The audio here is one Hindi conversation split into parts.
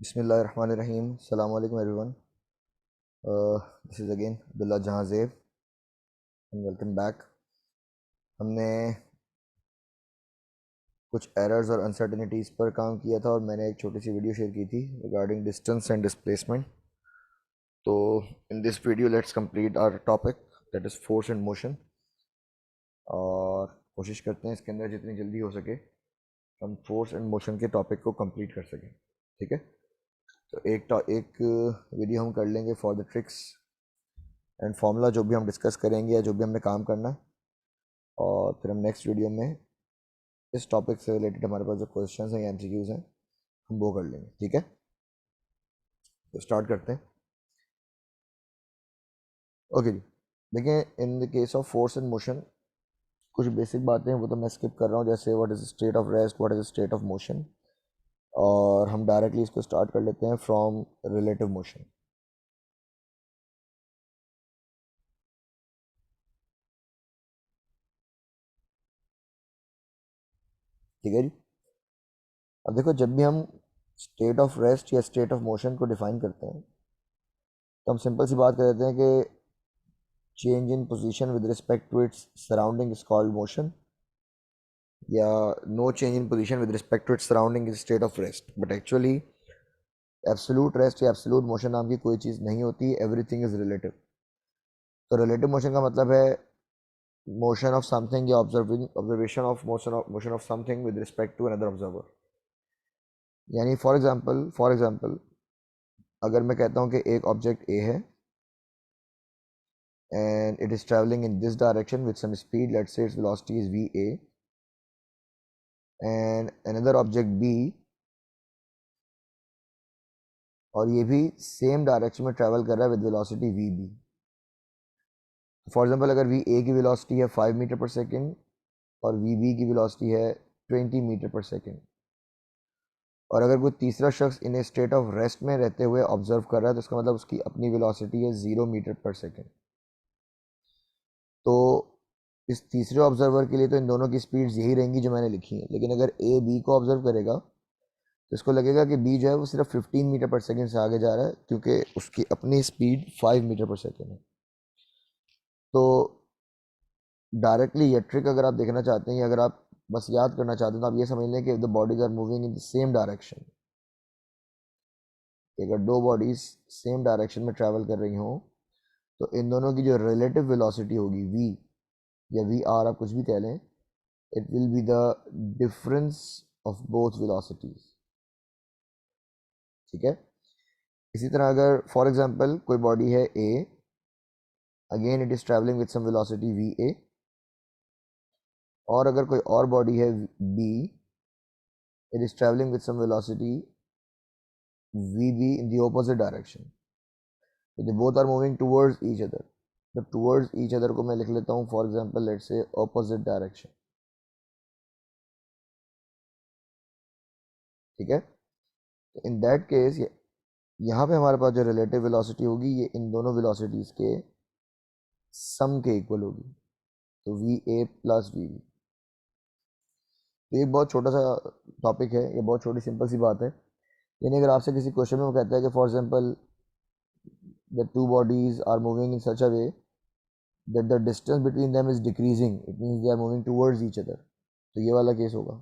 बिस्मिल्लाहिर्रहमानिर्रहीम। अस्सलाम वालेकुम everyone. This is again Abdullah जहां ज़ेब एंड वेलकम बैक। हमने कुछ एरर्स और अनसर्टेनिटीज़ पर काम किया था और मैंने एक छोटी सी वीडियो शेयर की थी रिगार्डिंग डिस्टेंस एंड डिस्प्लेसमेंट। तो in this video let's complete our topic that is force and motion, और कोशिश करते हैं इसके अंदर जितनी जल्दी हो सके हम फोर्स एंड मोशन के टॉपिक को कंप्लीट कर सकें। ठीक है, तो एक वीडियो हम कर लेंगे for the tricks and formula जो भी हम डिस्कस करेंगे या जो भी हमने काम करना है, और फिर हम नेक्स्ट वीडियो में इस टॉपिक से रिलेटेड हमारे पास जो क्वेश्चंस हैं या एमसीक्यूज हैं हम वो कर लेंगे। ठीक है, तो स्टार्ट करते हैं। ओके जी, देखिए in the case of force and motion कुछ बेसिक बातें हैं वो तो मैं स्किप कर रहा हूँ, जैसे what is state of rest, what is state of motion, और हम डायरेक्टली इसको स्टार्ट कर लेते हैं फ्रॉम रिलेटिव मोशन। ठीक है जी, अब देखो जब भी हम स्टेट ऑफ रेस्ट या स्टेट ऑफ मोशन को डिफाइन करते हैं तो हम सिंपल सी बात कर देते हैं कि change in position with respect to its surrounding is called motion, या no change in position with respect to its surrounding is state of rest. But actually absolute rest या एब्सोल्यूट मोशन नाम की कोई चीज़ नहीं होती, एवरीथिंग इज रिलेटिव। तो रिलेटिव मोशन का मतलब है मोशन ऑफ समथिंग या observation of motion of something with respect to another observer. यानी फॉर एग्जांपल अगर मैं कहता हूँ कि एक ऑब्जेक्ट ए है and it is traveling in this direction with some speed, let's say its velocity is va, and another object b, और ये भी सेम डायरेक्शन में ट्रैवल कर रहा है with velocity V B. For example अगर वी ए की वेलोसिटी है 5 मीटर पर सेकेंड और वी बी की वेलोसिटी है 20 मीटर पर सेकेंड, और अगर कोई तीसरा शख्स इन स्टेट ऑफ रेस्ट में रहते हुए ऑब्जर्व कर रहा है तो इसका मतलब उसकी अपनी वेलोसिटी है 0 मीटर पर सेकेंड। तो इस तीसरे ऑब्जर्वर के लिए तो इन दोनों की स्पीड्स यही रहेंगी जो मैंने लिखी है, लेकिन अगर ए बी को ऑब्जर्व करेगा तो इसको लगेगा कि बी जो है वो सिर्फ 15 मीटर पर सेकेंड से आगे जा रहा है क्योंकि उसकी अपनी स्पीड 5 मीटर पर सेकेंड है। तो डायरेक्टली ये ट्रिक अगर आप देखना चाहते हैं या अगर आप बस याद करना चाहते हैं तो आप ये समझ लें कि the bodies are moving in the same direction. अगर दो बॉडीज सेम डायरेक्शन में ट्रैवल कर रही हों तो इन दोनों की जो रिलेटिव वेलोसिटी होगी वी या वी आर, आप कुछ भी कह लें, it will be the difference of both velocities. ठीक है, इसी तरह अगर फॉर एग्जांपल कोई बॉडी है A, again it is travelling with some velocity V A, और अगर कोई और बॉडी है B, it is travelling with some velocity V B in the opposite direction, they both are moving towards each other. जब टूवर्ड्स ईच अदर को मैं लिख लेता हूँ for example let's say opposite direction. ठीक है, तो इन दैट केस यहाँ पे हमारे पास जो रिलेटिव वेलोसिटी होगी ये इन दोनों वेलोसिटीज के सम के इक्वल होगी, तो V A plus V B. तो ये बहुत छोटा सा टॉपिक है, ये बहुत छोटी सिंपल सी बात है। यानी अगर आपसे किसी क्वेश्चन में वो कहता है कि for example the two bodies are moving in such a way that the distance between them is decreasing, it means they are moving towards each other, तो ये वाला केस होगा।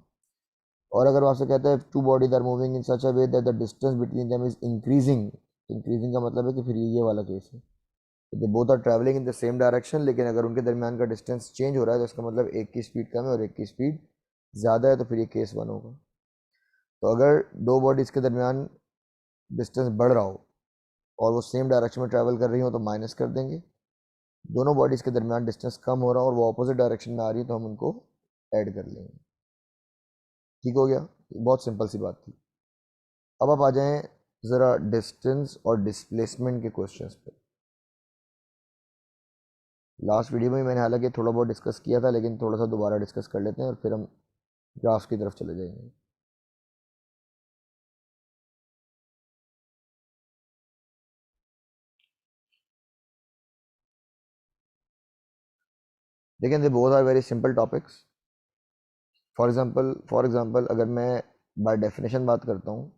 और अगर वो आपसे कहता है two bodies are moving in such a way that the distance between them is increasing, increasing का मतलब है कि फिर ये वाला केस है, they both are travelling in the same direction, लेकिन अगर उनके दरमियान का डिस्टेंस चेंज हो रहा है तो इसका मतलब एक की स्पीड कम है और एक की स्पीड ज़्यादा है, तो फिर ये केस वन होगा। तो अगर दो बॉडीज़ के दरमियान डिस्टेंस बढ़ रहा हो और वो सेम डायरेक्शन में ट्रैवल कर रही हो तो माइनस कर देंगे, दोनों बॉडीज़ के दरमियान डिस्टेंस कम हो रहा है और वो ऑपोजिट डायरेक्शन में आ रही है तो हम उनको ऐड कर लेंगे। ठीक हो गया, बहुत सिंपल सी बात थी। अब आप आ जाएं ज़रा डिस्टेंस और डिस्प्लेसमेंट के क्वेश्चंस पे। लास्ट वीडियो में मैंने हालांकि थोड़ा बहुत डिस्कस किया था, लेकिन थोड़ा सा दोबारा डिस्कस कर लेते हैं और फिर हम ग्राफ्स की तरफ चले जाएंगे। लेकिन they both are very simple topics. For example अगर मैं बाय डेफिनेशन बात करता हूँ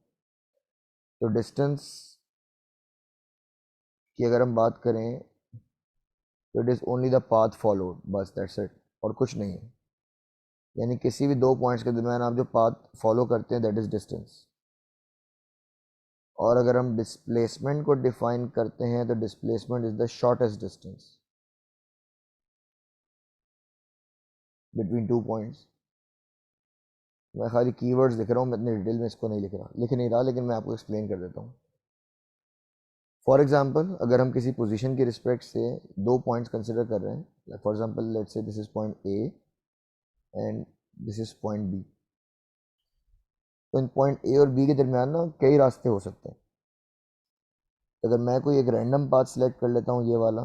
तो डिस्टेंस की अगर हम बात करें तो it is only the path followed, बस दैट्स इट, और कुछ नहीं है। यानी किसी भी दो पॉइंट्स के दरमियान आप जो पाथ फॉलो करते हैं दैट इज़ डिस्टेंस। और अगर हम डिस्प्लेसमेंट को डिफाइन करते हैं तो displacement is the shortest distance between two points. मैं खाली कीवर्ड्स लिख रहा हूँ, मैं इतनी डिटेल में इसको नहीं लिख नहीं रहा, लेकिन मैं आपको एक्सप्लेन कर देता हूँ। फॉर एग्जांपल अगर हम किसी पोजीशन की रिस्पेक्ट से दो पॉइंट्स कंसिडर कर रहे हैं, for example let's say this is point A and this is point B, तो इन पॉइंट ए और बी के दरमियान ना कई रास्ते हो सकते हैं। अगर मैं कोई एक रैंडम पाथ सिलेक्ट कर लेता हूँ, ये वाला,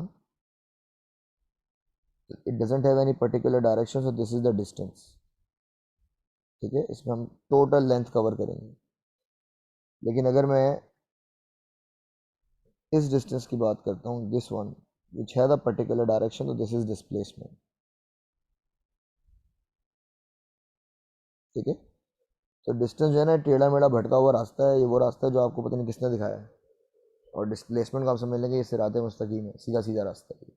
it doesn't have any particular direction, so this is the distance. ठीक है, इसमें हम टोटल लेंथ कवर करेंगे। लेकिन अगर मैं इस डिस्टेंस की बात करता हूँ, this one which have the particular direction, तो दिस इज डिस्प्लेसमेंट। ठीक है, तो डिस्टेंस जो है ना, टेढ़ा मेढ़ा भटका हुआ रास्ता है, ये वो रास्ता है जो आपको पता नहीं किसने दिखाया है। और डिस्प्लेसमेंट को आप समझ लेंगे ये सिरात मुस्तकीम है, सीधा सीधा रास्ता है।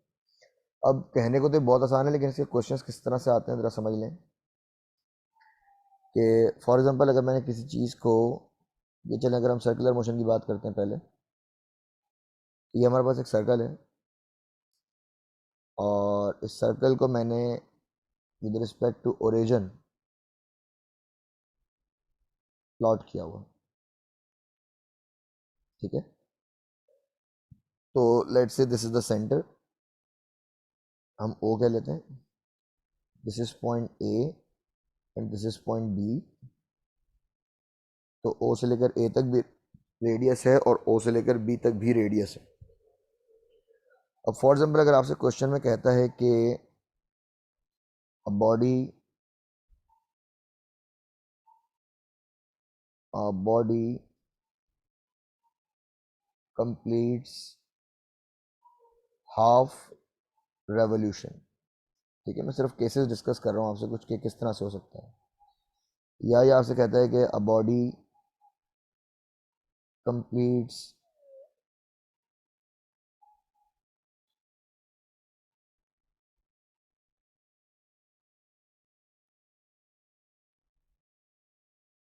अब कहने को तो बहुत आसान है, लेकिन इसके क्वेश्चंस किस तरह से आते हैं ज़रा समझ लें। कि फॉर एग्जांपल अगर मैंने किसी चीज़ को, ये चलें अगर हम सर्कुलर मोशन की बात करते हैं पहले, ये हमारे पास एक सर्कल है और इस सर्कल को मैंने with respect to origin plot किया हुआ। ठीक है, तो let's say this is the centre, हम ओ कह लेते हैं, this is point A and this is point B. तो ओ से लेकर ए तक भी रेडियस है और ओ से लेकर बी तक भी रेडियस है। अब फॉर एग्जाम्पल अगर आपसे क्वेश्चन में कहता है कि a body completes half revolution. ठीक है, मैं सिर्फ केसेस डिस्कस कर रहा हूँ आपसे कुछ, के किस तरह से हो सकता है। या ये आपसे कहता है कि a body completes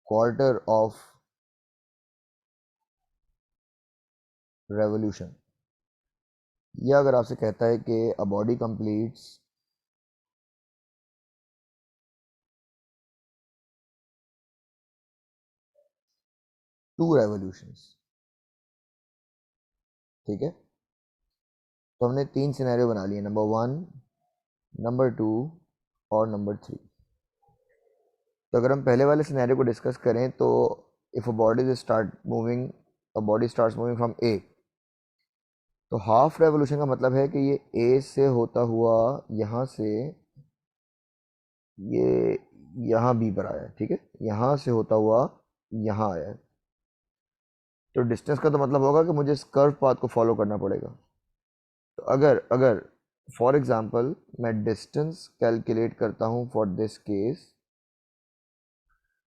quarter of revolution. या अगर आपसे कहता है कि a body completes two revolutions. ठीक है, तो हमने तीन सिनेरियो बना लिए, नंबर वन, नंबर टू और नंबर थ्री। तो अगर हम पहले वाले सिनेरियो को डिस्कस करें तो if a body start moving, a body starts moving from A, तो हाफ रेवोल्यूशन का मतलब है कि ये ए से होता हुआ यहाँ से ये यहाँ बी पर आया है। ठीक है, यहाँ से होता हुआ यहाँ आया है, तो डिस्टेंस का तो मतलब होगा कि मुझे इस कर्व पाथ को फॉलो करना पड़ेगा। तो अगर अगर फॉर एग्जांपल मैं डिस्टेंस कैलकुलेट करता हूँ फॉर दिस केस,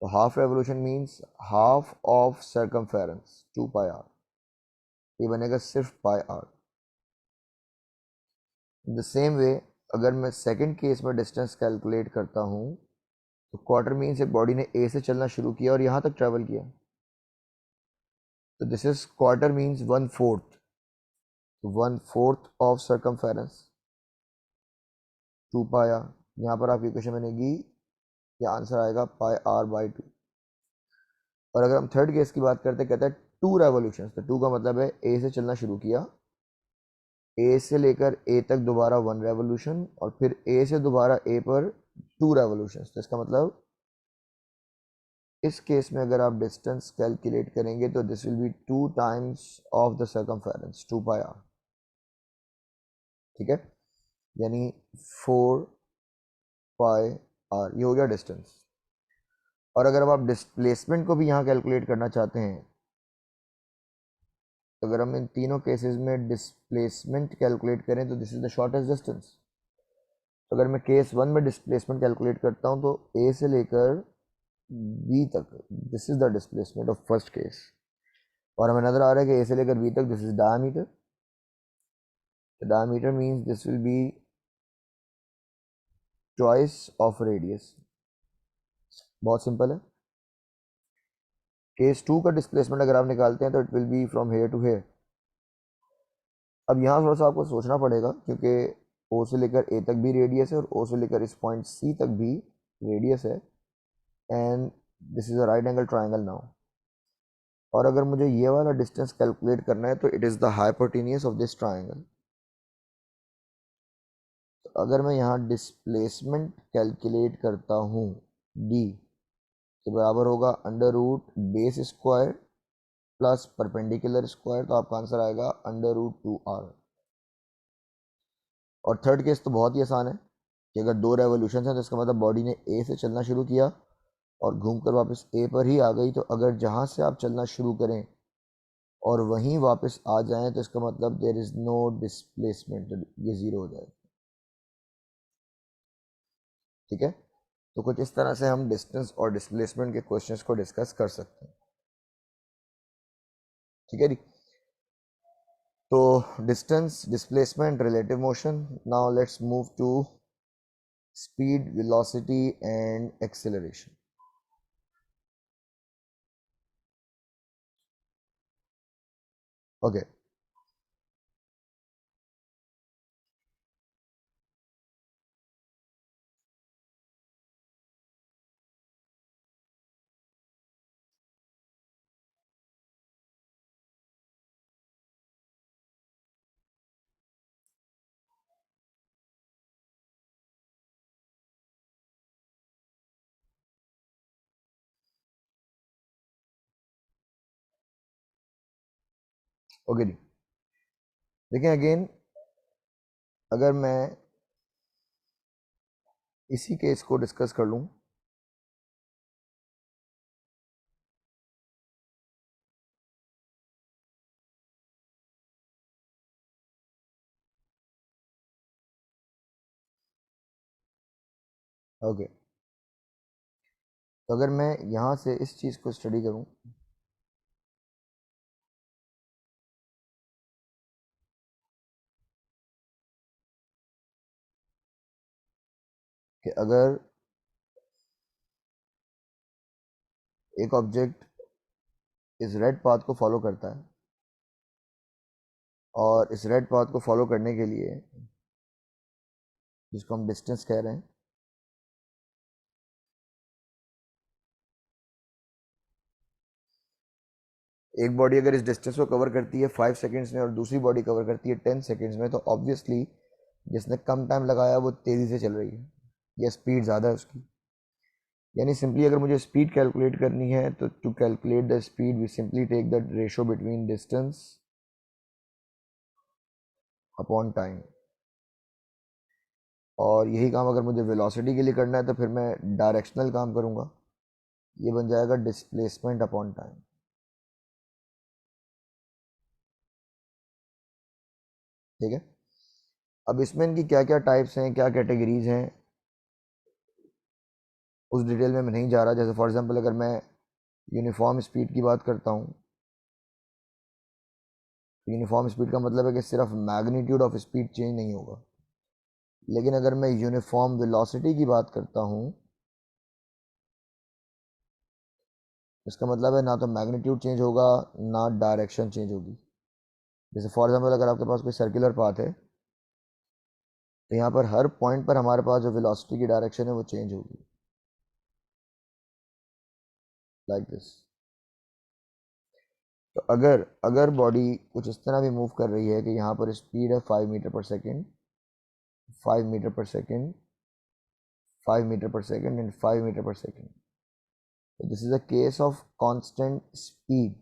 तो half revolution means half of circumference 2 pi R, ये बनेगा सिर्फ pi R. In the same way अगर मैं सेकंड केस में डिस्टेंस कैलकुलेट करता हूँ, तो क्वार्टर मीन्स एक बॉडी ने ए से चलना शुरू किया और यहाँ तक ट्रेवल किया, तो this is quarter means 1/4, 1/4 of circumference 2 pi R. यहाँ पर आपकी इक्वेशन बनेगी, या आंसर आएगा πr/2। और अगर हम थर्ड केस की बात करते हैं, कहता है टू रेवोल्यूशन, तो टू का मतलब है ए से चलना शुरू किया, ए से लेकर ए तक दोबारा 1 रेवोल्यूशन, और फिर ए से दोबारा ए पर 2 रेवोल्यूशन। तो इसका मतलब इस केस में अगर आप डिस्टेंस कैलकुलेट करेंगे तो this will be 2 times of the circumference 2 pi R. ठीक है, यानी 4 पाई आर, ये हो गया डिस्टेंस। और अगर अब आप डिस्प्लेसमेंट को भी यहाँ कैलकुलेट करना चाहते हैं, तो अगर हम इन तीनों केसेस में डिस्प्लेसमेंट कैलकुलेट करें तो this is the shortest distance. तो अगर मैं केस वन में डिस्प्लेसमेंट कैलकुलेट करता हूँ तो ए से लेकर बी तक, this is the displacement of first case. और हमें नज़र आ रहा है कि ए से लेकर बी तक this is diameter. Diameter means this will be twice of radius. बहुत सिंपल है. केस 2 का डिस्प्लेसमेंट अगर आप निकालते हैं तो it will be from here to here. अब यहाँ थोड़ा सा आपको सोचना पड़ेगा क्योंकि ओ से लेकर ए तक भी रेडियस है और ओ से लेकर इस पॉइंट सी तक भी रेडियस है. And this is a right angle triangle now. और अगर मुझे ये वाला डिस्टेंस कैलकुलेट करना है तो it is the hypotenuse of this triangle. तो अगर मैं यहाँ डिस्प्लेसमेंट कैलकुलेट करता हूँ डी तो बराबर होगा under root base square plus perpendicular square. तो आपका आंसर आएगा अंडर रूट 2r. और थर्ड केस तो बहुत ही आसान है कि अगर दो रेवोल्यूशन हैं तो इसका मतलब बॉडी ने ए से चलना शुरू किया और घूमकर वापस ए पर ही आ गई. तो अगर जहाँ से आप चलना शुरू करें और वहीं वापस आ जाएं तो इसका मतलब देयर इज़ नो डिस्प्लेसमेंट. ये ज़ीरो हो जाएगा. ठीक है. तो कुछ इस तरह से हम डिस्टेंस और डिस्प्लेसमेंट के क्वेश्चंस को डिस्कस कर सकते हैं. ठीक है जी. तो distance, displacement, relative motion. Now let's move to speed, velocity and acceleration. Okay. Okay जी. देखिए अगेन अगर मैं इसी केस को डिस्कस कर लूँ ओके. तो अगर मैं यहाँ से इस चीज़ को स्टडी करूँ कि अगर एक ऑब्जेक्ट इस रेड पाथ को फॉलो करता है और इस रेड पाथ को फॉलो करने के लिए जिसको हम डिस्टेंस कह रहे हैं एक बॉडी अगर इस डिस्टेंस को कवर करती है 5 सेकेंड्स में और दूसरी बॉडी कवर करती है 10 सेकेंड्स में तो ऑब्वियसली जिसने कम टाइम लगाया वो तेज़ी से चल रही है या स्पीड ज़्यादा है उसकी. यानी सिंपली अगर मुझे स्पीड कैलकुलेट करनी है तो to calculate the speed we simply take the ratio between distance upon time. और यही काम अगर मुझे वेलोसिटी के लिए करना है तो फिर मैं डायरेक्शनल काम करूँगा. ये बन जाएगा डिस्प्लेसमेंट अपॉन टाइम. ठीक है. अब इसमें इनकी क्या क्या टाइप्स हैं, क्या कैटेगरीज हैं, उस डिटेल में मैं नहीं जा रहा. जैसे फॉर एग्जांपल अगर मैं यूनिफॉर्म स्पीड की बात करता हूँ तो यूनिफॉर्म स्पीड का मतलब है कि सिर्फ मैग्नीट्यूड ऑफ स्पीड चेंज नहीं होगा. लेकिन अगर मैं यूनिफॉर्म वेलोसिटी की बात करता हूँ इसका मतलब है ना तो मैग्नीट्यूड चेंज होगा ना डायरेक्शन चेंज होगी. जैसे फॉर एग्जांपल अगर आपके पास कोई सर्कुलर पाथ है तो यहाँ पर हर पॉइंट पर हमारे पास जो वेलोसिटी की डायरेक्शन है वो चेंज होगी लाइक दिस. तो अगर अगर बॉडी कुछ इस तरह भी मूव कर रही है कि यहाँ पर स्पीड है 5 metre per second, 5 metre per second, 5 metre per second and 5 metre per second. So this is a case of constant speed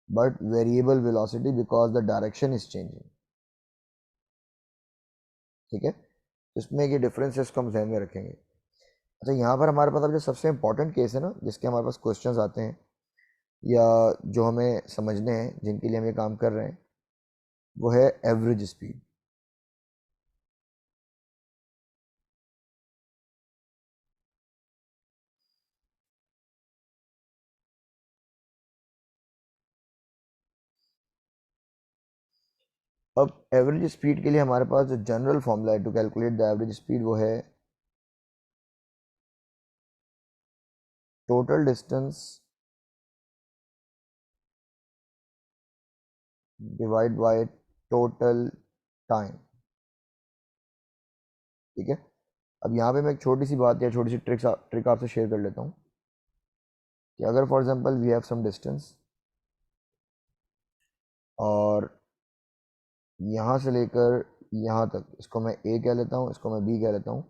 but variable velocity because the direction is changing. ठीक है. तो इसमें ये डिफरेंस है इसको हम ध्यान में रखेंगे. अच्छा यहाँ पर हमारे पास अब जो सबसे इंपॉर्टेंट केस है ना जिसके हमारे पास क्वेश्चंस आते हैं या जो हमें समझने हैं जिनके लिए हम ये काम कर रहे हैं वो है एवरेज स्पीड. अब एवरेज स्पीड के लिए हमारे पास जो जनरल फॉर्मूला है to calculate the average speed वो है total distance divide by total time. ठीक है, अब यहाँ पे मैं एक छोटी सी बात या छोटी सी ट्रिक आपसे शेयर कर लेता हूँ कि अगर for example we have some distance और यहाँ से लेकर यहाँ तक, इसको मैं ए कह लेता हूँ, इसको मैं बी कह लेता हूँ,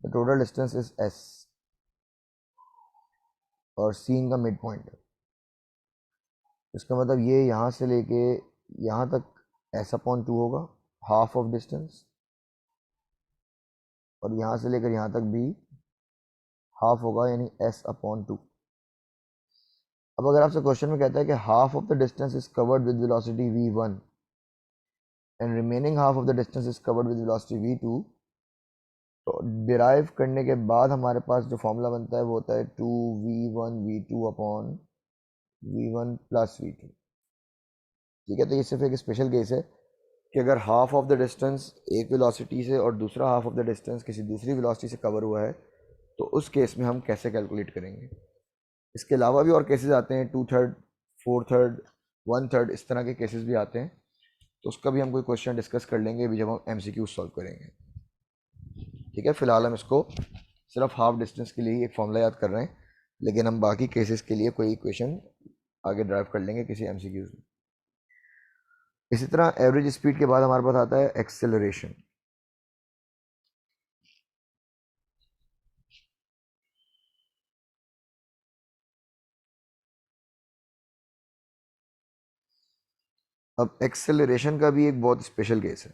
the total distance is S और सी इनका मिड पॉइंट है। इसका मतलब ये यहाँ से लेके यहाँ तक एस अपॉन टू होगा, हाफ ऑफ डिस्टेंस, और यहाँ से लेकर यहाँ तक भी हाफ होगा, यानी एस अपॉन टू। अब अगर आपसे क्वेश्चन में कहता है कि half of the distance is covered with velocity v1 and remaining half of the distance is covered with velocity v2, तो डिराइव करने के बाद हमारे पास जो फॉर्मूला बनता है वो होता है 2v1v2 upon v1 plus v2। ठीक है, तो ये सिर्फ एक स्पेशल केस है कि अगर हाफ ऑफ द डिस्टेंस एक वेलोसिटी से और दूसरा हाफ ऑफ द डिस्टेंस किसी दूसरी वेलोसिटी से कवर हुआ है, तो उस केस में हम कैसे कैलकुलेट करेंगे। इसके अलावा भी और केसेस आते हैं, 2/3, 4/3, 1/3, इस तरह के केसेस भी आते हैं, तो उसका भी हम कोई क्वेश्चन डिस्कस कर लेंगे अभी जब हम MCQ सॉल्व करेंगे। ठीक है, फिलहाल हम इसको सिर्फ हाफ डिस्टेंस के लिए ही एक फॉर्मूला याद कर रहे हैं, लेकिन हम बाकी केसेस के लिए कोई इक्वेशन आगे ड्राइव कर लेंगे किसी MCQs में। इसी तरह एवरेज स्पीड के बाद हमारे पास आता है एक्सेलरेशन। अब एक्सेलरेशन का भी एक बहुत स्पेशल केस है।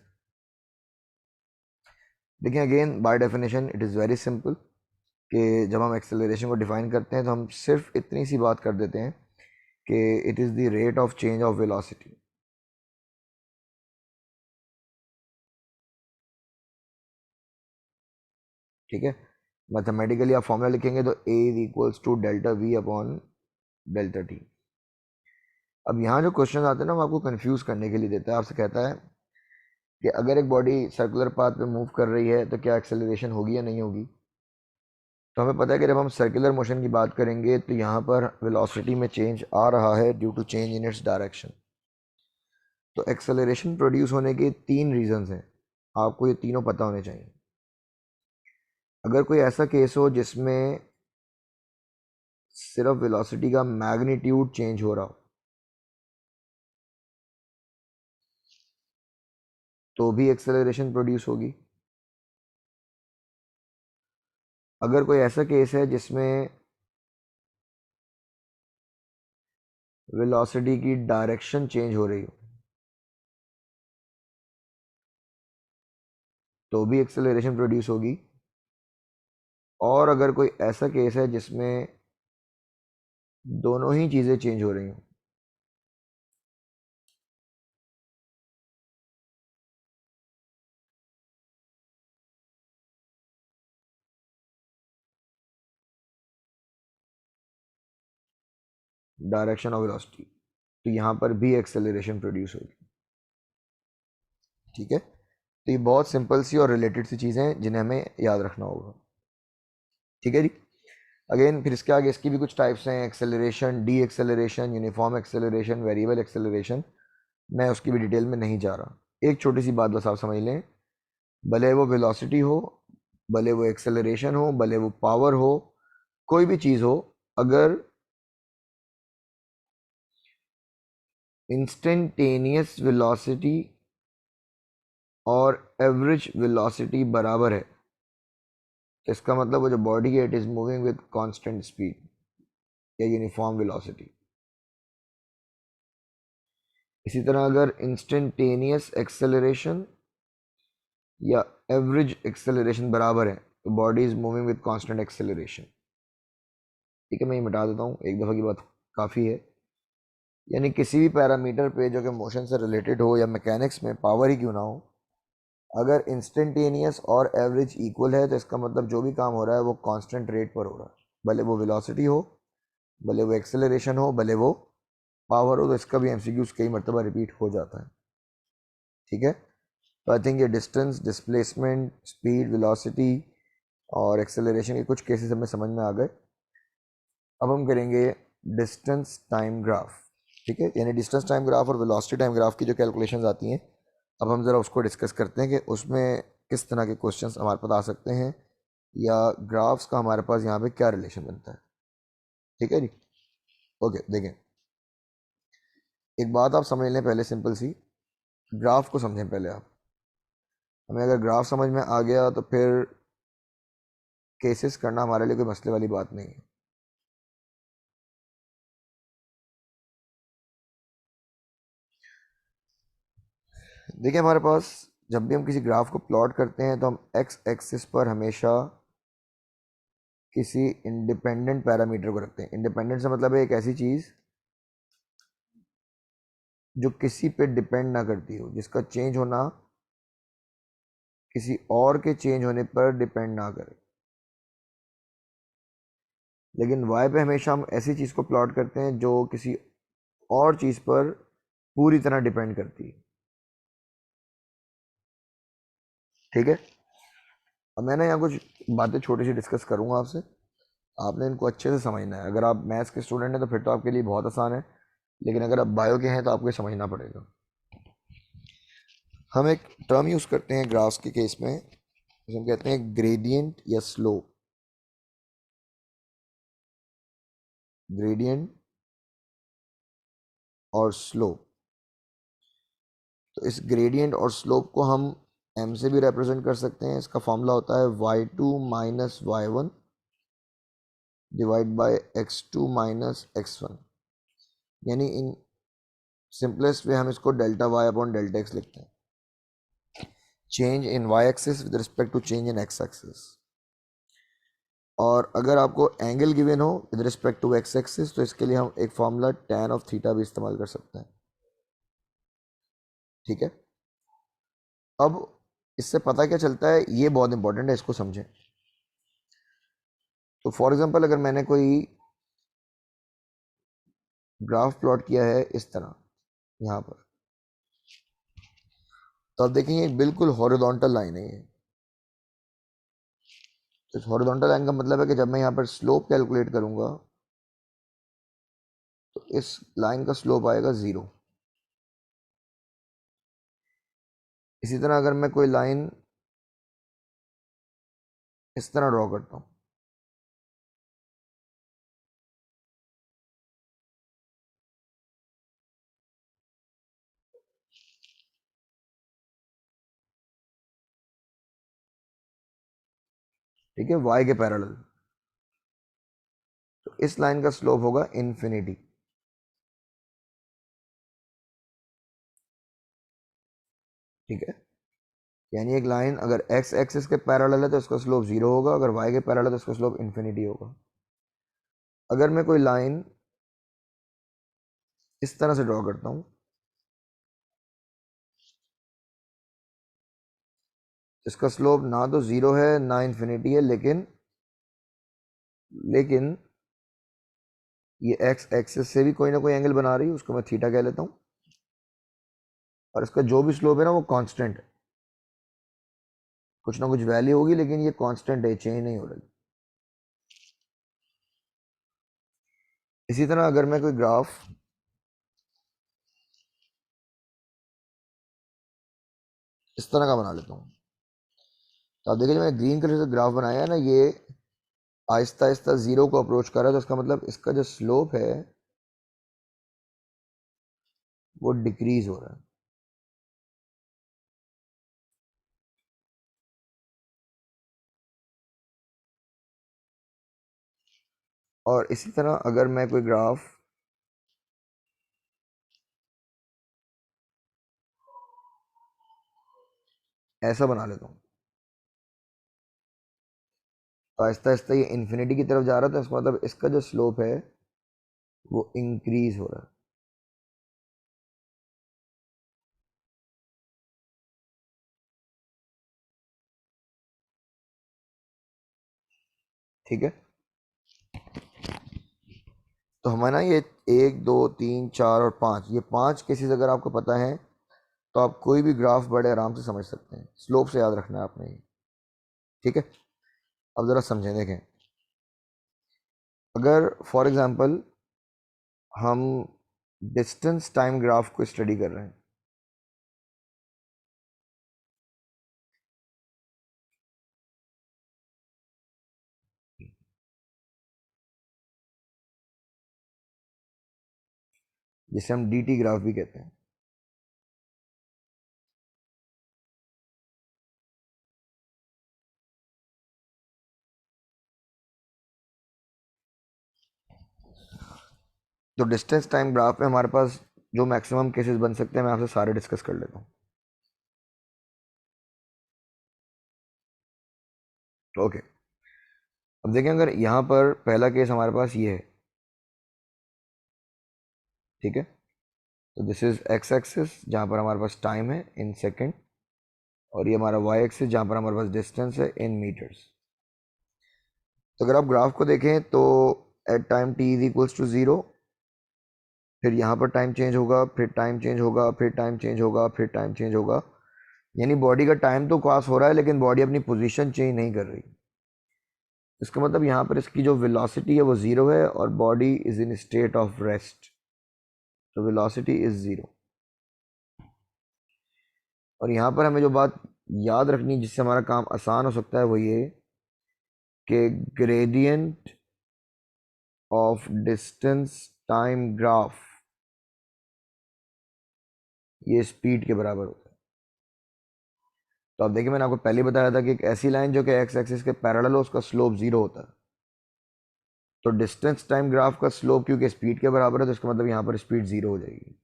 देखिए, again by definition it is very simple कि जब हम एक्सेलरेशन को डिफाइन करते हैं तो हम सिर्फ इतनी सी बात कर देते हैं कि it is the rate of change of velocity. ठीक है, मैथमेटिकली आप फॉर्मूला लिखेंगे तो A is equals to delta V upon delta T. अब यहाँ जो क्वेश्चन आते हैं ना, वो आपको कंफ्यूज करने के लिए देता है। आपसे कहता है कि अगर एक बॉडी सर्कुलर पाथ पे मूव कर रही है तो क्या एक्सेलरेशन होगी या नहीं होगी। तो हमें पता है कि जब हम सर्कुलर मोशन की बात करेंगे तो यहाँ पर वेलोसिटी में चेंज आ रहा है due to change in its direction. तो एक्सेलरेशन प्रोड्यूस होने के तीन रीजंस हैं, आपको ये तीनों पता होने चाहिए। अगर कोई ऐसा केस हो जिसमें सिर्फ वेलोसिटी का मैग्नीट्यूड चेंज हो रहा हो, तो भी एक्सेलरेशन प्रोड्यूस होगी। अगर कोई ऐसा केस है जिसमें वेलोसिटी की डायरेक्शन चेंज हो रही हो, तो भी एक्सेलरेशन प्रोड्यूस होगी। और अगर कोई ऐसा केस है जिसमें दोनों ही चीज़ें चेंज हो रही हो, डायरेक्शन और वेलोसिटी, तो यहाँ पर भी एक्सेलरेशन प्रोड्यूस होगी। ठीक है, तो ये बहुत सिंपल सी और रिलेटेड सी चीज़ें हैं जिन्हें हमें याद रखना होगा। ठीक है जी। अगेन फिर इसके आगे इसकी भी कुछ टाइप्स हैं, acceleration, D acceleration, uniform acceleration, variable acceleration. मैं उसकी भी डिटेल में नहीं जा रहा। एक छोटी सी बात बस आप समझ लें, भले वो वेलोसिटी हो, भले वो एक्सेलरेशन हो, भले वो पावर हो, कोई भी चीज़ हो, अगर इंस्टेंटेनियस वेलोसिटी और एवरेज वेलोसिटी बराबर है, तो इसका मतलब वो जो बॉडी है it is moving with constant speed या यूनिफॉर्म वेलोसिटी। इसी तरह अगर इंस्टेंटेनियस एक्सेलरेशन या एवरेज एक्सेलरेशन बराबर है, तो body is moving with constant acceleration. ठीक है, मैं ये मिटा देता हूँ, एक दफ़ा की बात काफ़ी है। यानी किसी भी पैरामीटर पे जो कि मोशन से रिलेटेड हो या मैकेनिक्स में पावर ही क्यों ना हो, अगर इंस्टेंटेनियस और एवरेज इक्वल है तो इसका मतलब जो भी काम हो रहा है वो कांस्टेंट रेट पर हो रहा है, भले वो वेलोसिटी हो, भले वो एक्सेलरेशन हो, भले वो पावर हो। तो इसका भी MCQs कई मरतबा रिपीट हो जाता है। ठीक है। तो आई थिंक ये डिस्टेंस, डिस्प्लेसमेंट, स्पीड, वेलोसिटी और एक्सेलरेशन के कुछ केसेस हमें समझ में आ गए। अब हम करेंगे डिस्टेंस टाइम ग्राफ। ठीक है, यानी डिस्टेंस टाइम ग्राफ और वेलोसिटी टाइम ग्राफ की जो कैलकुलेशंस आती हैं, अब हम ज़रा उसको डिस्कस करते हैं कि उसमें किस तरह के क्वेश्चंस हमारे पास आ सकते हैं या ग्राफ्स का हमारे पास यहाँ पे क्या रिलेशन बनता है। ठीक है जी, ओके। देखें, एक बात आप समझ लें पहले, सिंपल सी, ग्राफ को समझें पहले आप। हमें अगर ग्राफ समझ में आ गया तो फिर केसेस करना हमारे लिए कोई मसले वाली बात नहीं है। देखिए, हमारे पास जब भी हम किसी ग्राफ को प्लॉट करते हैं तो हम एक्स एक्सिस पर हमेशा किसी इंडिपेंडेंट पैरामीटर को रखते हैं। इंडिपेंडेंट से मतलब है एक ऐसी चीज़ जो किसी पे डिपेंड ना करती हो, जिसका चेंज होना किसी और के चेंज होने पर डिपेंड ना करे। लेकिन वाई पे हमेशा हम ऐसी चीज़ को प्लॉट करते हैं जो किसी और चीज़ पर पूरी तरह डिपेंड करती है। ठीक है, अब मैं ना यहाँ कुछ बातें छोटी सी डिस्कस करूँगा आपसे, आपने इनको अच्छे से समझना है। अगर आप मैथ्स के स्टूडेंट हैं तो फिर तो आपके लिए बहुत आसान है, लेकिन अगर आप बायो के हैं तो आपको ये समझना पड़ेगा। हम एक टर्म यूज़ करते हैं ग्राफ्स के केस में, उसे हम कहते हैं ग्रेडियंट या स्लोप। ग्रेडियंट और स्लोप, तो इस ग्रेडियंट और स्लोप को हम m से भी रिप्रेजेंट कर सकते हैं। इसका फॉर्मूला होता है y2 minus y1 divide by x2 minus x1, यानी इन सिंपलेस्ट वे हम इसको delta y upon delta x लिखते हैं। Change in y axis with respect to change in x axis. और अगर आपको एंगल गिवन हो with respect to x axis तो इसके लिए हम एक फॉर्मूला tan ऑफ थीटा भी इस्तेमाल कर सकते हैं। ठीक है, अब इससे पता क्या चलता है, ये बहुत इंपॉर्टेंट है, इसको समझें। तो फॉर एग्जांपल अगर मैंने कोई ग्राफ प्लॉट किया है इस तरह यहाँ पर, तो आप देखेंगे बिल्कुल हॉरिजॉन्टल लाइन है ये। तो इस हॉरिजॉन्टल लाइन का मतलब है कि जब मैं यहाँ पर स्लोप कैलकुलेट करूंगा तो इस लाइन का स्लोप आएगा 0। इसी तरह अगर मैं कोई लाइन इस तरह ड्रॉ करता हूँ, ठीक है, y के पैरेलल, तो इस लाइन का स्लोप होगा इन्फिनिटी। ठीक है, यानी एक लाइन अगर x एक्सिस के पैरेलल है तो इसका स्लोप 0 होगा, अगर y के पैरेलल है तो इसका स्लोप इन्फिनिटी होगा। अगर मैं कोई लाइन इस तरह से ड्रॉ करता हूँ, इसका स्लोप ना तो 0 है ना इन्फिनिटी है, लेकिन ये x एक्सिस से भी कोई ना कोई एंगल बना रही है, उसको मैं थीटा कह लेता हूँ। और इसका जो भी स्लोप है ना वो कांस्टेंट है, कुछ ना कुछ वैल्यू होगी लेकिन ये कांस्टेंट है, चेंज नहीं हो रही। इसी तरह अगर मैं कोई ग्राफ इस तरह का बना लेता हूँ, तो आप देखिए जो मैंने ग्रीन कलर से ग्राफ बनाया है ना, ये आहिस्ता आहिस्ता 0 को अप्रोच कर रहा है, तो इसका मतलब इसका जो स्लोप है वो डिक्रीज हो रहा है। और इसी तरह अगर मैं कोई ग्राफ ऐसा बना लेता हूँ, तो आहिस्ता आहिस्ता ये इन्फिनिटी की तरफ जा रहा था, तो इसका मतलब इसका जो स्लोप है वो इंक्रीज हो रहा है। ठीक है, तो हमारा ये 1 2 3 4 और 5, ये 5 केसेस अगर आपको पता है तो आप कोई भी ग्राफ बड़े आराम से समझ सकते हैं, स्लोप से याद रखना है आपने ये, ठीक है। अब ज़रा समझें, देखें, अगर फॉर एग्जांपल हम डिस्टेंस टाइम ग्राफ को स्टडी कर रहे हैं, जिसे हम dt ग्राफ भी कहते हैं, तो डिस्टेंस टाइम ग्राफ में हमारे पास जो मैक्सिमम केसेस बन सकते हैं मैं आपसे सारे डिस्कस कर लेता हूँ। ओके, अब देखें, अगर यहाँ पर पहला केस हमारे पास ये है, ठीक है, तो दिस इज एक्स एक्सिस जहाँ पर हमारे पास टाइम है इन सेकेंड, और ये हमारा वाई एक्सिस जहाँ पर हमारे पास डिस्टेंस है इन मीटर्स। तो अगर आप ग्राफ को देखें तो at time t is equals to 0, फिर यहाँ पर टाइम चेंज होगा, फिर टाइम चेंज होगा, फिर टाइम चेंज होगा, फिर टाइम चेंज होगा, यानी बॉडी का टाइम तो पास हो रहा है लेकिन बॉडी अपनी पोजीशन चेंज नहीं कर रही। इसका मतलब यहाँ पर इसकी जो वेलोसिटी है वो 0 है और body is in state of rest, तो वेलोसिटी इज 0। और यहाँ पर हमें जो बात याद रखनी है जिससे हमारा काम आसान हो सकता है वो ये कि gradient of distance time graph ये स्पीड के बराबर होता है। तो अब देखिए, मैंने आपको पहले बताया था कि एक ऐसी लाइन जो कि एक्स एक्सिस के पैरेलल हो उसका स्लोप 0 होता है। तो डिस्टेंस टाइम ग्राफ का स्लोप क्योंकि स्पीड के बराबर है तो इसका मतलब यहाँ पर स्पीड 0 हो जाएगी,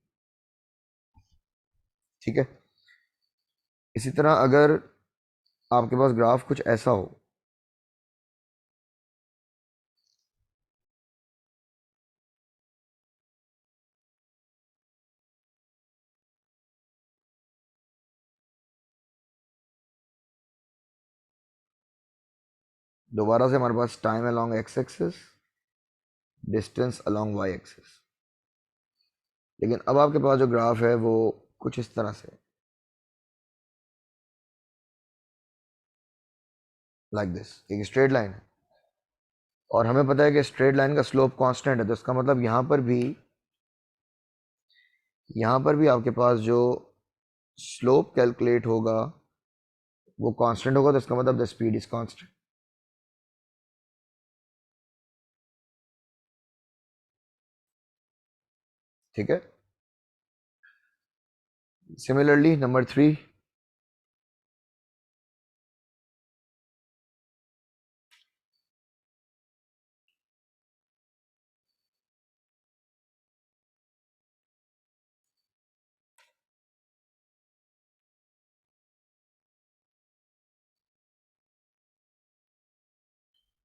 ठीक है। इसी तरह अगर आपके पास ग्राफ कुछ ऐसा हो, दोबारा से हमारे पास time along X axis, distance along Y axis, लेकिन अब आपके पास जो ग्राफ है वो कुछ इस तरह से, लाइक दिस, एक स्ट्रेट लाइन है और हमें पता है कि स्ट्रेट लाइन का स्लोप कांस्टेंट है, तो इसका मतलब यहाँ पर भी आपके पास जो स्लोप कैलकुलेट होगा वो कांस्टेंट होगा, तो इसका मतलब द स्पीड इज कांस्टेंट, ठीक है। सिमिलरली नंबर 3,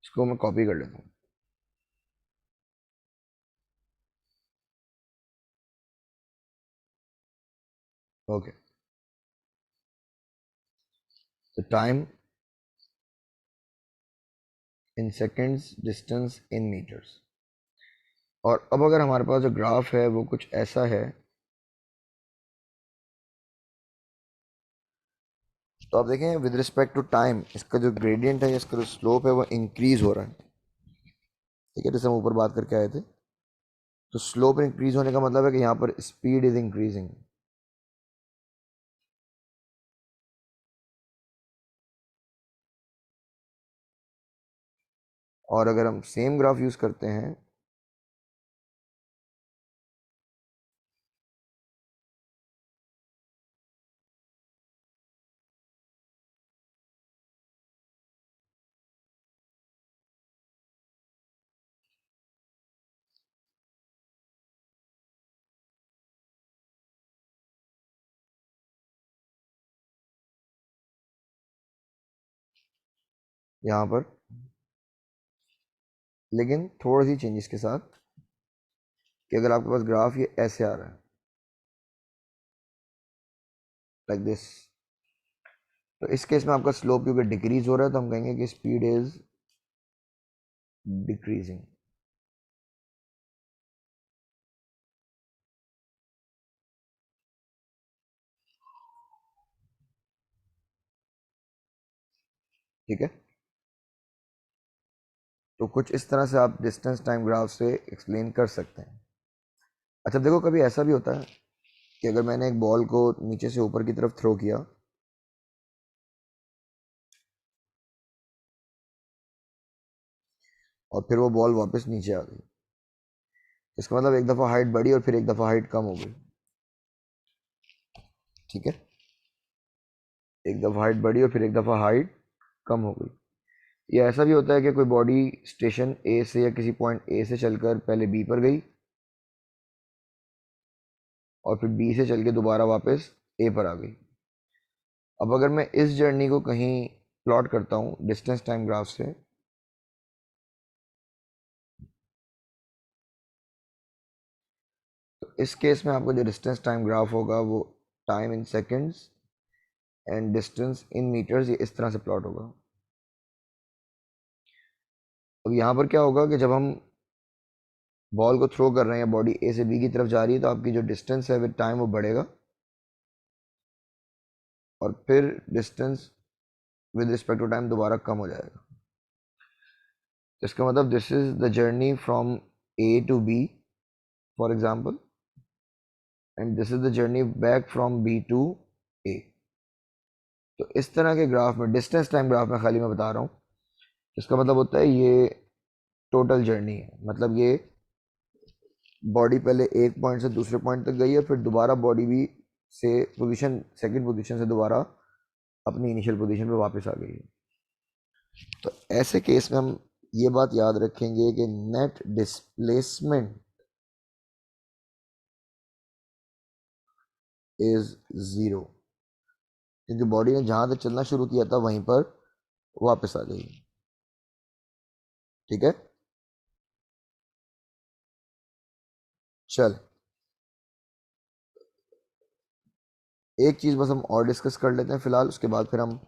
इसको मैं कॉपी कर लेता हूँ। ओके, तो time in seconds, distance in metres, और अब अगर हमारे पास जो ग्राफ है वो कुछ ऐसा है, तो आप देखें विद रिस्पेक्ट टू टाइम इसका जो ग्रेडियंट है, इसका जो स्लोप है वो इंक्रीज हो रहा है, ठीक है, जैसे हम ऊपर बात करके आए थे। तो स्लोप इंक्रीज होने का मतलब है कि यहाँ पर स्पीड इज इंक्रीजिंग। और अगर हम सेम ग्राफ यूज करते हैं, यहाँ पर, लेकिन थोड़ी सी चेंजेस के साथ, कि अगर आपके पास ग्राफ ये ऐसे आ रहा है लाइक दिस, तो इस केस में आपका स्लोप क्योंकि डिक्रीज हो रहा है तो हम कहेंगे कि स्पीड इज डिक्रीजिंग। ठीक है, तो कुछ इस तरह से आप डिस्टेंस टाइम ग्राफ से एक्सप्लेन कर सकते हैं। अच्छा देखो, कभी ऐसा भी होता है कि अगर मैंने एक बॉल को नीचे से ऊपर की तरफ थ्रो किया और फिर वो बॉल वापस नीचे आ गई, इसका मतलब एक दफ़ा हाइट बढ़ी और फिर एक दफ़ा हाइट कम हो गई। ठीक है, एक दफ़ा हाइट बढ़ी और फिर एक दफ़ा हाइट कम हो गई। या ऐसा भी होता है कि कोई बॉडी स्टेशन ए से या किसी पॉइंट ए से चलकर पहले बी पर गई और फिर बी से चल के दोबारा वापस ए पर आ गई। अब अगर मैं इस जर्नी को कहीं प्लॉट करता हूँ डिस्टेंस टाइम ग्राफ से, तो इस केस में आपको जो डिस्टेंस टाइम ग्राफ होगा वो time in seconds and distance in metres, ये इस तरह से प्लॉट होगा। अब यहाँ पर क्या होगा कि जब हम बॉल को थ्रो कर रहे हैं या बॉडी ए से बी की तरफ जा रही है, तो आपकी जो डिस्टेंस है विद टाइम वो बढ़ेगा और फिर distance with respect to time दोबारा कम हो जाएगा। तो इसका मतलब this is the journey from A to B for example, and this is the journey back from B to A. तो इस तरह के ग्राफ में, डिस्टेंस टाइम ग्राफ में खाली मैं बता रहा हूँ, इसका मतलब होता है ये टोटल जर्नी है। मतलब ये बॉडी पहले एक पॉइंट से दूसरे पॉइंट तक गई है, फिर दोबारा बॉडी भी से पोजीशन, सेकंड पोजीशन से दोबारा अपनी इनिशियल पोजीशन पे वापस आ गई है। तो ऐसे केस में हम ये बात याद रखेंगे कि नेट डिस्प्लेसमेंट इज ज़ीरो, क्योंकि बॉडी ने जहां तक चलना शुरू किया था वहीं पर वापस आ गई। ठीक है, चल एक चीज़ बस हम और डिस्कस कर लेते हैं फिलहाल, उसके बाद फिर हम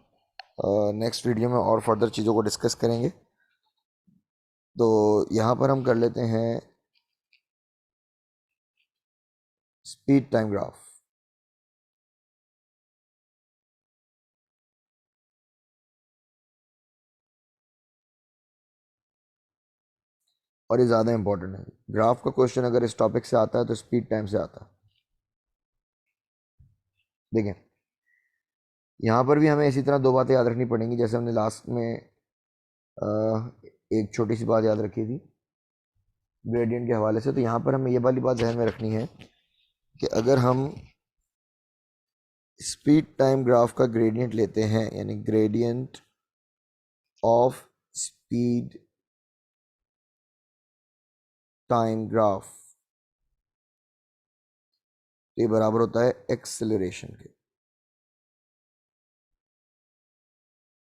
नेक्स्ट वीडियो में और फर्दर चीज़ों को डिस्कस करेंगे। तो यहाँ पर हम कर लेते हैं स्पीड टाइम ग्राफ। और ये ज़्यादा इंपॉर्टेंट है, ग्राफ का क्वेश्चन अगर इस टॉपिक से आता है तो स्पीड टाइम से आता है। देखें, यहाँ पर भी हमें इसी तरह दो बातें याद रखनी पड़ेंगी जैसे हमने लास्ट में अ, एक छोटी सी बात याद रखी थी ग्रेडियंट के हवाले से। तो यहाँ पर हमें ये वाली बात ध्यान में रखनी है कि अगर हम स्पीड टाइम ग्राफ का ग्रेडियंट लेते हैं, यानी gradient of speed time graph, तो ये बराबर होता है एक्सेलरेशन के,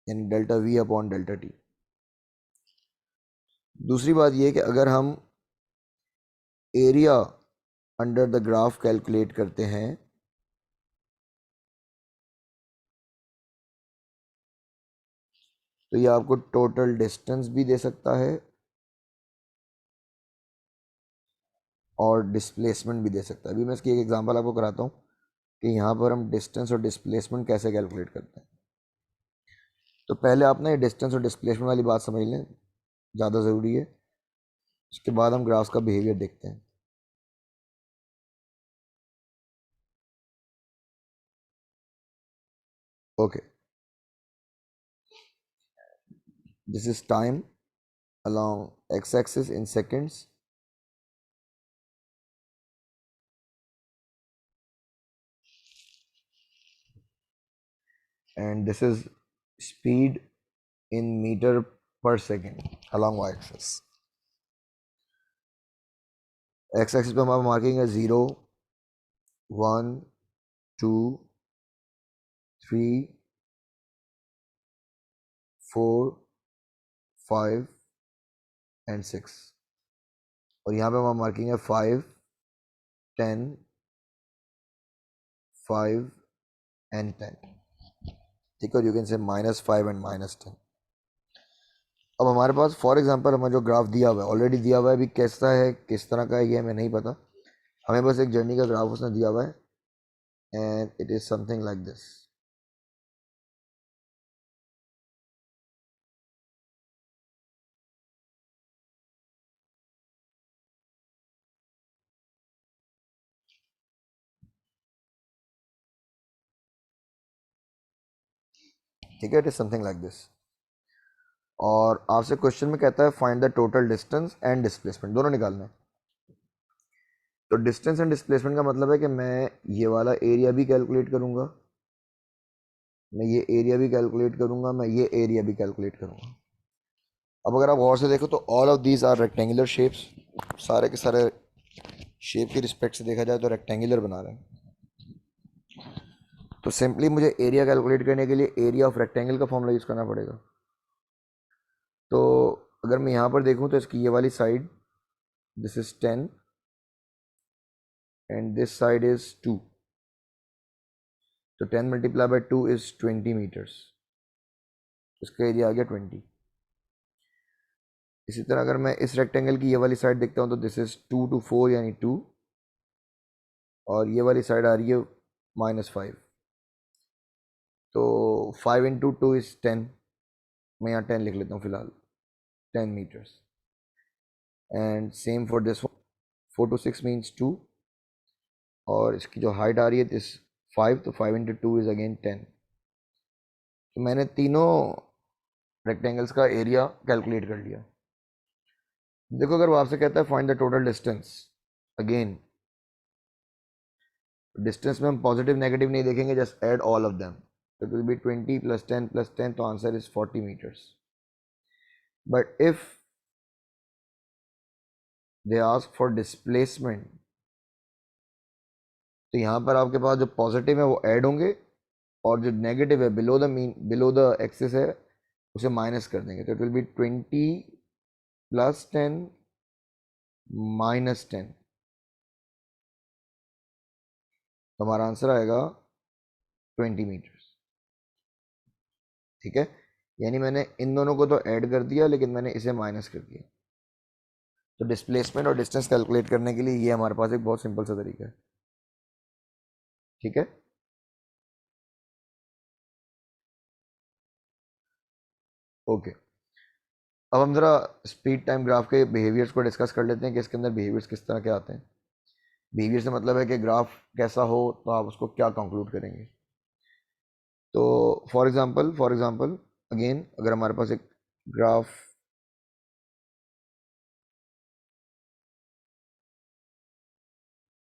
यानी delta we upon delta T. दूसरी बात यह कि अगर हम area under the graph calculate करते हैं, तो ये आपको टोटल डिस्टेंस भी दे सकता है और डिस्प्लेसमेंट भी दे सकता है। अभी मैं इसकी एक एग्जांपल आपको कराता हूँ कि यहाँ पर हम डिस्टेंस और डिस्प्लेसमेंट कैसे कैलकुलेट करते हैं। तो पहले आप ना ये डिस्टेंस और डिस्प्लेसमेंट वाली बात समझ लें, ज़्यादा ज़रूरी है। उसके बाद हम ग्राफ्स का बिहेवियर देखते हैं। Okay, this is time along x-axis in seconds, and this is speed in meter per second along y-axis। x-axis पे हमारा मार्किंग है 0, 1, 2, 3, 4, 5 एंड 6। और यहाँ पे हमारा मार्किंग है 5, 10, 5 एंड 10। ठीक है, यू कैन से -5 एंड -10। अब हमारे पास फॉर एग्जांपल हमें जो ग्राफ दिया हुआ है, ऑलरेडी दिया हुआ है, अभी कैसा है किस तरह का है ये हमें नहीं पता। हमें बस एक जर्नी का ग्राफ उसने दिया हुआ है and it is something like this. ठीक है, it is something like this. और आपसे क्वेश्चन में कहता है find the total distance and displacement, दोनों निकालना है। तो डिस्टेंस एंड डिस्प्लेसमेंट का मतलब है कि मैं ये वाला एरिया भी कैलकुलेट करूंगा, मैं ये एरिया भी कैलकुलेट करूंगा, मैं ये एरिया भी कैलकुलेट करूंगा। अब अगर आप गौर से देखो तो all of these are rectangular shapes, सारे के सारे शेप के रिस्पेक्ट से देखा जाए तो रेक्टेंगुलर बना रहे हैं। तो सिंपली मुझे एरिया कैलकुलेट करने के लिए एरिया ऑफ रेक्टेंगल का फॉर्मूला यूज़ करना पड़ेगा। तो अगर मैं यहाँ पर देखूँ तो इसकी ये वाली side, this is 10 and this side is 2, तो 10 मल्टीप्लाई बाई 2 इज 20 मीटर्स, इसका एरिया आ गया 20। इसी तरह अगर मैं इस रेक्टेंगल की ये वाली साइड देखता हूँ तो दिस इज 2 to 4 यानी 2, और ये वाली साइड आ रही है -5, तो 5 इंटू 2 इज 10, मैं यहाँ 10 लिख लेता हूँ फिलहाल, 10 metres. And same for this 4 to 6 means 2, और इसकी जो हाइट आ रही है दिस 5, तो 5 इंटू 2 इज अगेन 10। तो मैंने तीनों रेक्टेंगल्स का एरिया कैलकुलेट कर लिया। देखो अगर वो आपसे कहता है find the total distance, again distance में हम पॉजिटिव नेगेटिव नहीं देखेंगे, just add all of them, तो इट विल बी 20 + 10 + 10, तो answer is 40 metres. But if they ask for displacement, तो यहाँ पर आपके पास जो पॉजिटिव है वो ऐड होंगे, और जो नेगेटिव है below the mean, below the axis है, उसे माइनस कर देंगे, तो इट विल बी 20 + 10 - 10, तो हमारा आंसर आएगा 20 मीटर्स। ठीक है, यानी मैंने इन दोनों को तो ऐड कर दिया, लेकिन मैंने इसे माइनस कर दिया। तो डिस्प्लेसमेंट और डिस्टेंस कैलकुलेट करने के लिए ये हमारे पास एक बहुत सिंपल सा तरीका है। ठीक है, ओके। अब हम ज़रा स्पीड टाइम ग्राफ के बिहेवियर्स को डिस्कस कर लेते हैं कि इसके अंदर बिहेवियर्स किस तरह के आते हैं। बिहेवियर से मतलब है कि ग्राफ कैसा हो तो आप उसको क्या कंक्लूड करेंगे। तो फॉर एग्जांपल अगेन अगर हमारे पास एक ग्राफ,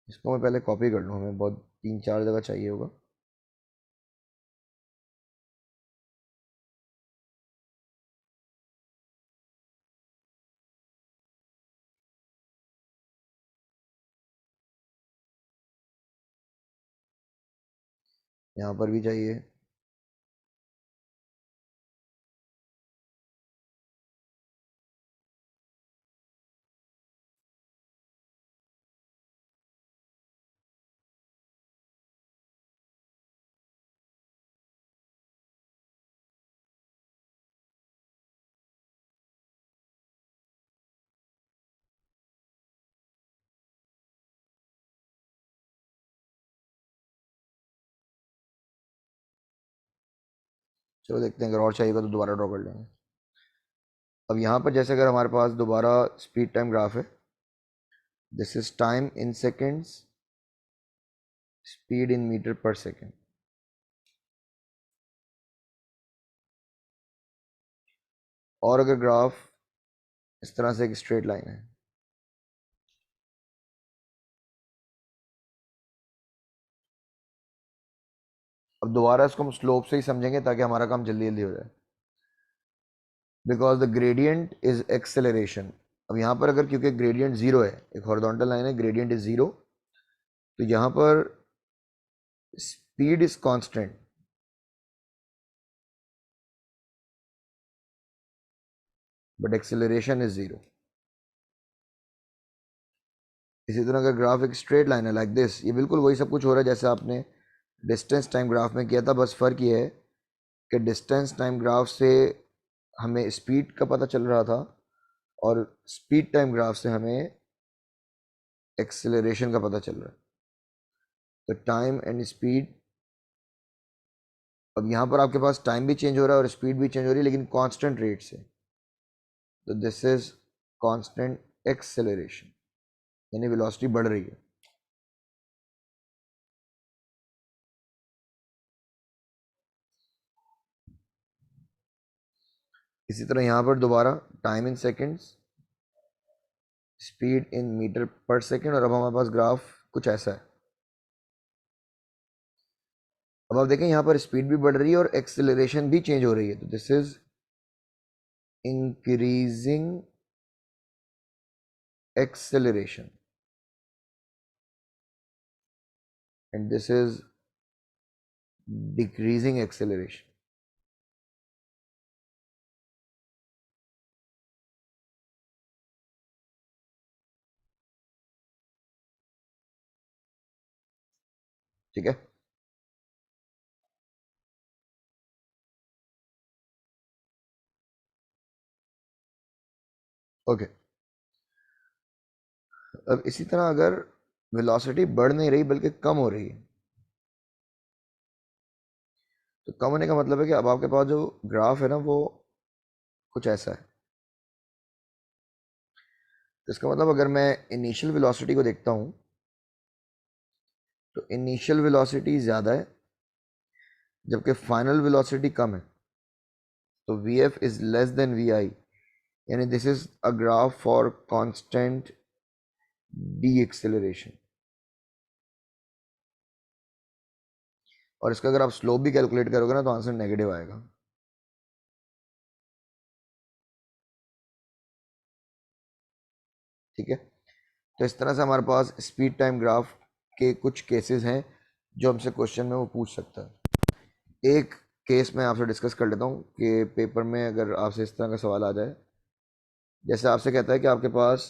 इसको मैं पहले कॉपी कर लूँ, हमें बहुत 3-4 जगह चाहिए होगा। यहाँ पर भी चाहिए। चलो देखते हैं, अगर और चाहिएगा तो दोबारा ड्रॉ कर लेंगे। अब यहाँ पर जैसे अगर हमारे पास दोबारा स्पीड टाइम ग्राफ है, this is time in seconds, speed in metre per second, और अगर ग्राफ इस तरह से एक स्ट्रेट लाइन है, अब दोबारा इसको हम स्लोप से ही समझेंगे ताकि हमारा काम जल्दी जल्दी हो जाए, because the gradient is acceleration. अब यहाँ पर अगर क्योंकि ग्रेडियंट जीरो है, एक हॉरिजॉन्टल लाइन है, ग्रेडियंट इज जीरो, तो यहाँ पर speed is constant, but acceleration is zero. इसी तरह अगर ग्राफ एक स्ट्रेट लाइन है लाइक दिस, ये बिल्कुल वही सब कुछ हो रहा है जैसे आपने डिस्टेंस टाइम ग्राफ में किया था, बस फ़र्क ये है कि डिस्टेंस टाइम ग्राफ से हमें स्पीड का पता चल रहा था, और स्पीड टाइम ग्राफ से हमें एक्सेलरेशन का पता चल रहा है। तो टाइम एंड स्पीड, अब यहाँ पर आपके पास टाइम भी चेंज हो रहा है और स्पीड भी चेंज हो रही है, लेकिन कांस्टेंट रेट से, तो दिस इज कांस्टेंट एक्सेलरेशन, यानी वेलोसिटी बढ़ रही है। इसी तरह यहाँ पर दोबारा time in seconds, speed in metre per second, और अब हमारे पास ग्राफ कुछ ऐसा है। अब आप देखें यहाँ पर स्पीड भी बढ़ रही है और एक्सेलरेशन भी चेंज हो रही है, तो this is increasing acceleration and this is decreasing acceleration. ठीक है, ओके। अब इसी तरह अगर वेलोसिटी बढ़ नहीं रही बल्कि कम हो रही है, तो कम होने का मतलब है कि अब आपके पास जो ग्राफ है ना वो कुछ ऐसा है। तो इसका मतलब अगर मैं इनिशियल वेलोसिटी को देखता हूं तो इनिशियल वेलोसिटी ज़्यादा है जबकि फाइनल वेलोसिटी कम है, तो V F is less than V I, यानी this is a graph for constant D acceleration. और इसका अगर आप स्लोप भी कैलकुलेट करोगे ना तो आंसर नेगेटिव आएगा। ठीक है, तो इस तरह से हमारे पास स्पीड टाइम ग्राफ के कुछ केसेस हैं जो हमसे क्वेश्चन में वो पूछ सकता है। एक केस मैं आपसे डिस्कस कर लेता हूँ कि पेपर में अगर आपसे इस तरह का सवाल आ जाए, जैसे आपसे कहता है कि आपके पास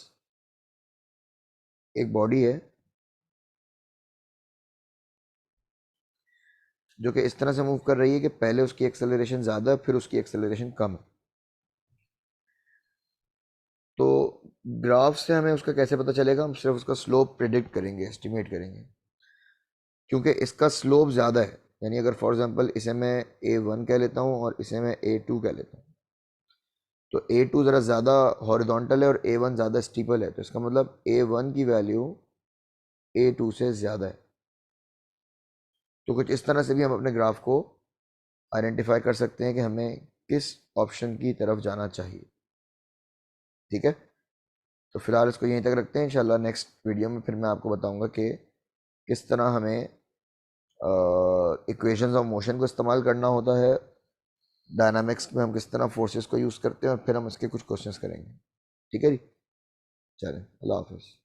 एक बॉडी है जो कि इस तरह से मूव कर रही है कि पहले उसकी एक्सेलरेशन ज़्यादा है फिर उसकी एक्सेलरेशन कम है। तो ग्राफ से हमें उसका कैसे पता चलेगा? हम सिर्फ उसका स्लोप प्रिडिक्ट करेंगे, एस्टिमेट करेंगे, क्योंकि इसका स्लोप ज़्यादा है। यानी अगर फॉर एग्जांपल इसे मैं A1 कह लेता हूँ और इसे मैं A2 कह लेता हूँ, तो A2 ज़रा ज़्यादा हॉरिजॉन्टल है और A1 ज़्यादा स्टीपल है, तो इसका मतलब A1 की वैल्यू A2 से ज़्यादा है। तो कुछ इस तरह से भी हम अपने ग्राफ को आइडेंटिफाई कर सकते हैं कि हमें किस ऑप्शन की तरफ जाना चाहिए। ठीक है, तो फिलहाल इसको यहीं तक रखते हैं। इंशाल्लाह नेक्स्ट वीडियो में फिर मैं आपको बताऊंगा कि किस तरह हमें इक्वेशंस ऑफ मोशन को इस्तेमाल करना होता है, डायनामिक्स में हम किस तरह फोर्सेस को यूज़ करते हैं, और फिर हम इसके कुछ क्वेश्चंस करेंगे। ठीक है जी, चलें, अल्लाह हाफिज़।